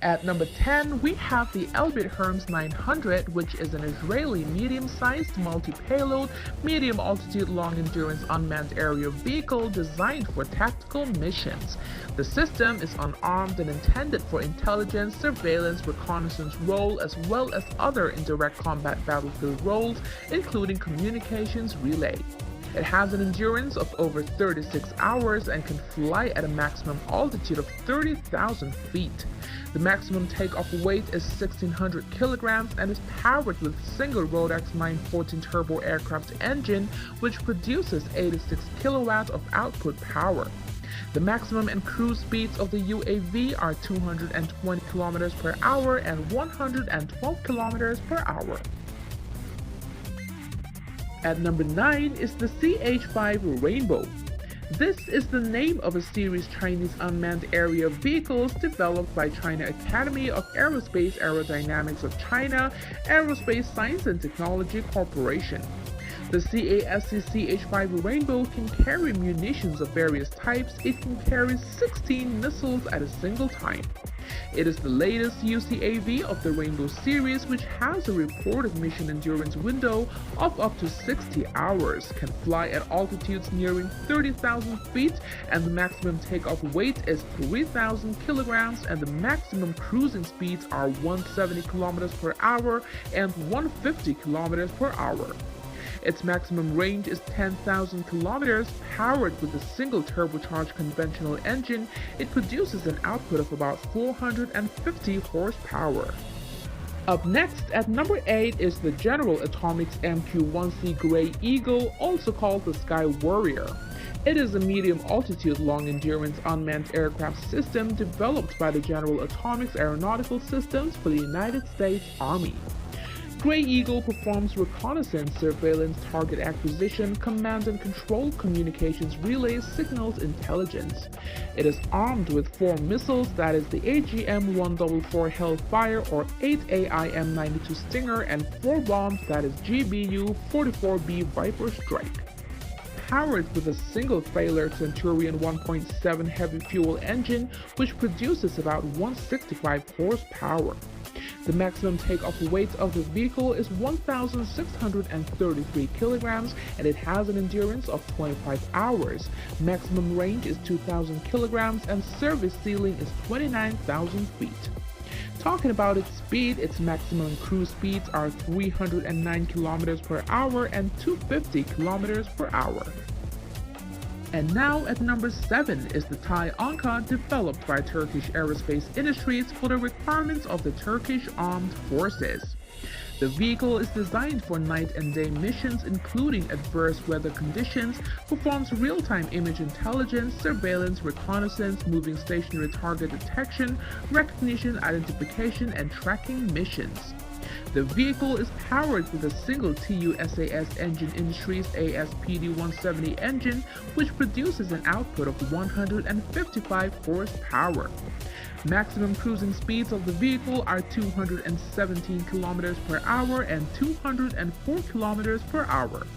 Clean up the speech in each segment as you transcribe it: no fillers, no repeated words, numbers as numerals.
At number 10, we have the Elbit Hermes 900, which is an Israeli medium-sized multi-payload, medium-altitude, long-endurance unmanned aerial vehicle designed for tactical missions. The system is unarmed and intended for intelligence, surveillance, reconnaissance role, as well as other indirect combat battlefield roles, including communications relay. It has an endurance of over 36 hours and can fly at a maximum altitude of 30,000 feet. The maximum takeoff weight is 1,600 kilograms and is powered with a single Rodax 914 turbo aircraft engine, which produces 86 kilowatts of output power. The maximum and cruise speeds of the UAV are 220 kilometers per hour and 112 kilometers per hour. At number 9 is the CH-5 Rainbow. This is the name of a series Chinese unmanned aerial vehicles developed by China Academy of Aerospace Aerodynamics of China Aerospace Science and Technology Corporation. The CASC CH-5 Rainbow can carry munitions of various types. It can carry 16 missiles at a single time. It is the latest UCAV of the Rainbow series, which has a reported mission endurance window of up to 60 hours, can fly at altitudes nearing 30,000 feet, and the maximum takeoff weight is 3,000 kilograms, and the maximum cruising speeds are 170 kilometers per hour and 150 kilometers per hour. Its maximum range is 10,000 kilometers. Powered with a single turbocharged conventional engine, it produces an output of about 450 horsepower. Up next, at number 8 is the General Atomics MQ-1C Gray Eagle, also called the Sky Warrior. It is a medium-altitude, long-endurance unmanned aircraft system developed by the General Atomics Aeronautical Systems for the United States Army. Gray Eagle performs reconnaissance, surveillance, target acquisition, command and control, communications relays, signals intelligence. It is armed with 4 missiles, that is the AGM-144 Hellfire or 8 AIM-92 Stinger, and 4 bombs, that is GBU-44B Viper Strike. Powered with a single failure Centurion 1.7 heavy fuel engine, which produces about 165 horsepower. The maximum takeoff weight of the vehicle is 1,633 kilograms and it has an endurance of 25 hours. Maximum range is 2,000 kilograms and service ceiling is 29,000 feet. Talking about its speed, its maximum cruise speeds are 309 kilometers per hour and 250 kilometers per hour. And now at number 7 is the TAI Anka, developed by Turkish Aerospace Industries for the requirements of the Turkish Armed Forces. The vehicle is designed for night and day missions including adverse weather conditions, performs real-time image intelligence, surveillance, reconnaissance, moving stationary target detection, recognition, identification, and tracking missions. The vehicle is powered with a single TUSAS Engine Industries ASPD-170 engine, which produces an output of 155 horsepower. Maximum cruising speeds of the vehicle are 217 kilometers per hour and 204 kilometers per hour.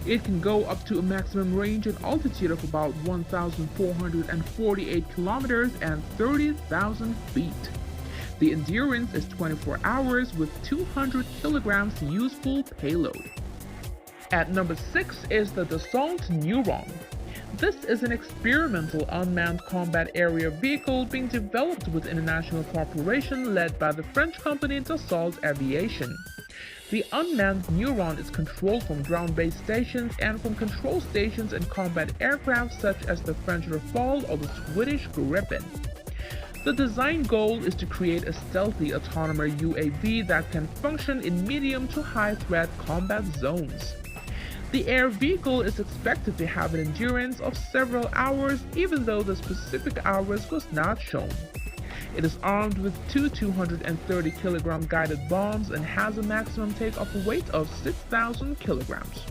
It can go up to a maximum range and altitude of about 1,448 kilometers and 30,000 feet. The endurance is 24 hours with 200 kilograms useful payload. At number 6 is the Dassault Neuron. This is an experimental unmanned combat area vehicle being developed with international cooperation led by the French company Dassault Aviation. The unmanned Neuron is controlled from ground-based stations and from control stations in combat aircraft such as the French Rafale or the Swedish Gripen. The design goal is to create a stealthy autonomous UAV that can function in medium to high threat combat zones. The air vehicle is expected to have an endurance of several hours, even though the specific hours was not shown. It is armed with 2 230 kilogram guided bombs and has a maximum takeoff weight of 6,000 kilograms.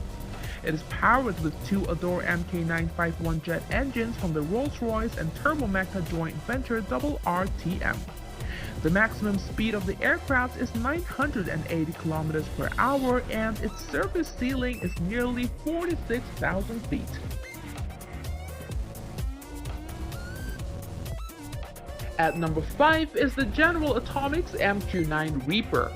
It is powered with 2 Adore Mk951 jet engines from the Rolls-Royce and Turbomeca joint venture RTM. The maximum speed of the aircraft is 980 kilometers per hour and its service ceiling is nearly 46,000 feet. At number 5 is the General Atomics MQ-9 Reaper.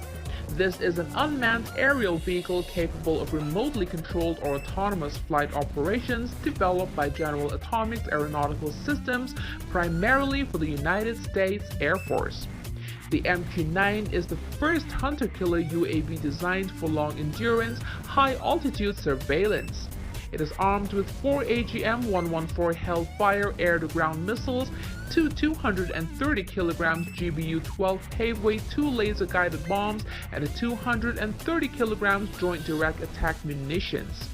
This is an unmanned aerial vehicle capable of remotely controlled or autonomous flight operations developed by General Atomics Aeronautical Systems primarily for the United States Air Force. The MQ-9 is the first hunter-killer UAV designed for long-endurance, high-altitude surveillance. It is armed with 4 AGM-114 Hellfire air-to-ground missiles, 2 230 kg GBU-12 paveway 2 laser-guided bombs, and a 230 kg Joint Direct Attack munitions.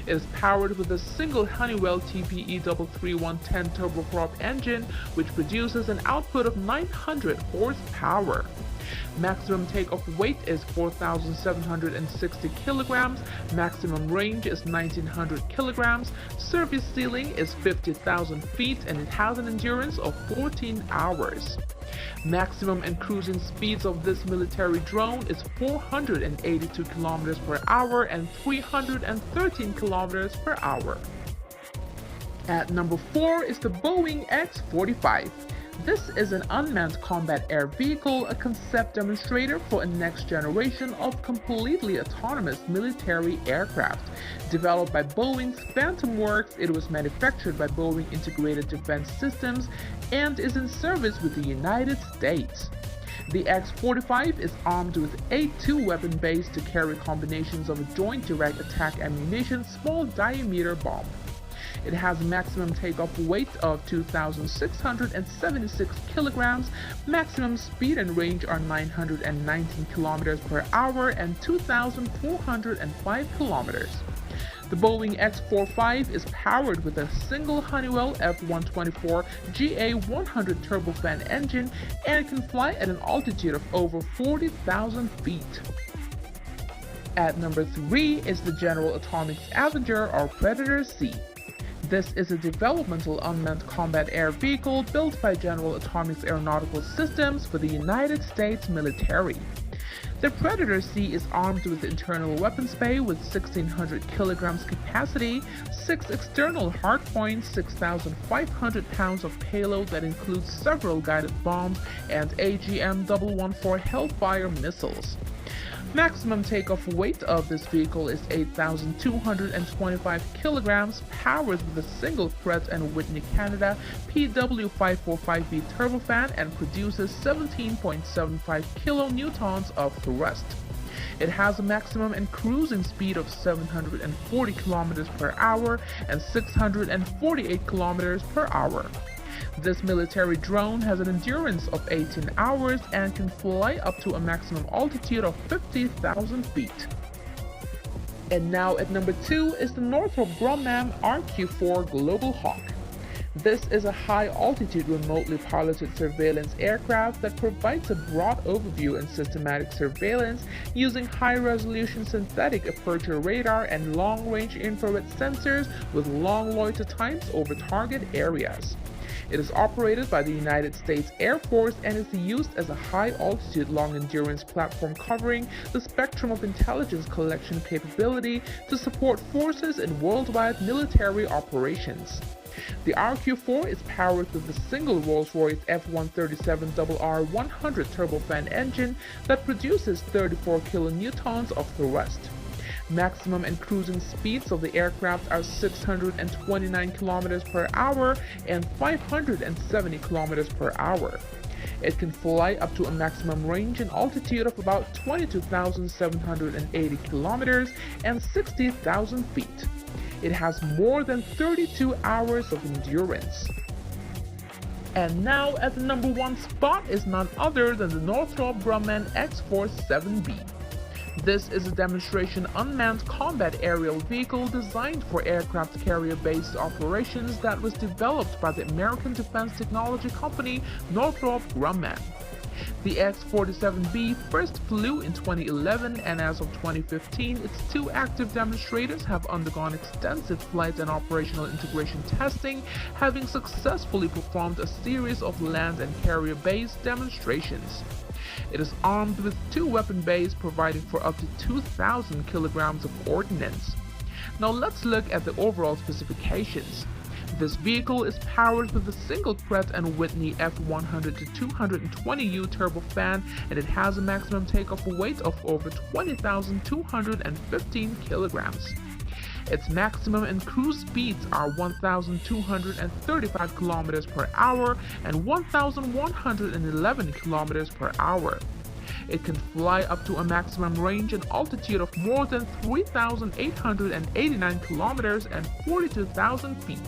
It is powered with a single Honeywell TPE 33110 turboprop engine, which produces an output of 900 horsepower. Maximum takeoff weight is 4,760 kilograms, maximum range is 1,900 kilograms, service ceiling is 50,000 feet, and it has an endurance of 14 hours. Maximum and cruising speeds of this military drone is 482 kilometers per hour and 313 kilometers per hour. At number 4 is the Boeing X-45. This is an unmanned combat air vehicle, a concept demonstrator for a next generation of completely autonomous military aircraft. Developed by Boeing's Phantom Works, it was manufactured by Boeing Integrated Defense Systems and is in service with the United States. The X-45 is armed with a 2-weapon base to carry combinations of a Joint Direct Attack ammunition small diameter bomb. It has a maximum takeoff weight of 2,676 kilograms, maximum speed and range are 919 kilometers per hour and 2,405 kilometers. The Boeing X-45 is powered with a single Honeywell F-124 GA100 turbofan engine and can fly at an altitude of over 40,000 feet. At number 3 is the General Atomics Avenger or Predator C. This is a developmental unmanned combat air vehicle built by General Atomics Aeronautical Systems for the United States military. The Predator C is armed with internal weapons bay with 1,600 kilograms capacity, 6 external hardpoints, 6,500 pounds of payload that includes several guided bombs, and AGM-114 Hellfire missiles. Maximum takeoff weight of this vehicle is 8,225 kilograms, powered with a single Pratt & Whitney Canada PW545B turbofan and produces 17.75 kilonewtons of thrust. It has a maximum and cruising speed of 740 kilometers per hour and 648 kilometers per hour. This military drone has an endurance of 18 hours and can fly up to a maximum altitude of 50,000 feet. And now at number 2 is the Northrop Grumman RQ-4 Global Hawk. This is a high-altitude remotely piloted surveillance aircraft that provides a broad overview and systematic surveillance using high-resolution synthetic aperture radar and long-range infrared sensors with long loiter times over target areas. It is operated by the United States Air Force and is used as a high-altitude long-endurance platform covering the spectrum of intelligence collection capability to support forces in worldwide military operations. The RQ-4 is powered with a single Rolls-Royce F137RR100 turbofan engine that produces 34 kilonewtons of thrust. Maximum and cruising speeds of the aircraft are 629 kilometers per hour and 570 kilometers per hour. It can fly up to a maximum range and altitude of about 22,780 kilometers and 60,000 feet. It has more than 32 hours of endurance. And now at the number 1 spot is none other than the Northrop Grumman X-47B. This is a demonstration unmanned combat aerial vehicle designed for aircraft carrier-based operations that was developed by the American defense technology company Northrop Grumman. The X-47B first flew in 2011, and as of 2015, its 2 active demonstrators have undergone extensive flight and operational integration testing, having successfully performed a series of land and carrier-based demonstrations. It is armed with 2 weapon bays providing for up to 2,000 kilograms of ordnance. Now let's look at the overall specifications. This vehicle is powered with a single Pratt & Whitney F100-220U turbofan, and it has a maximum takeoff weight of over 20,215 kilograms. Its maximum and cruise speeds are 1,235 kilometers per hour and 1,111 kilometers per hour. It can fly up to a maximum range and altitude of more than 3,889 kilometers and 42,000 feet.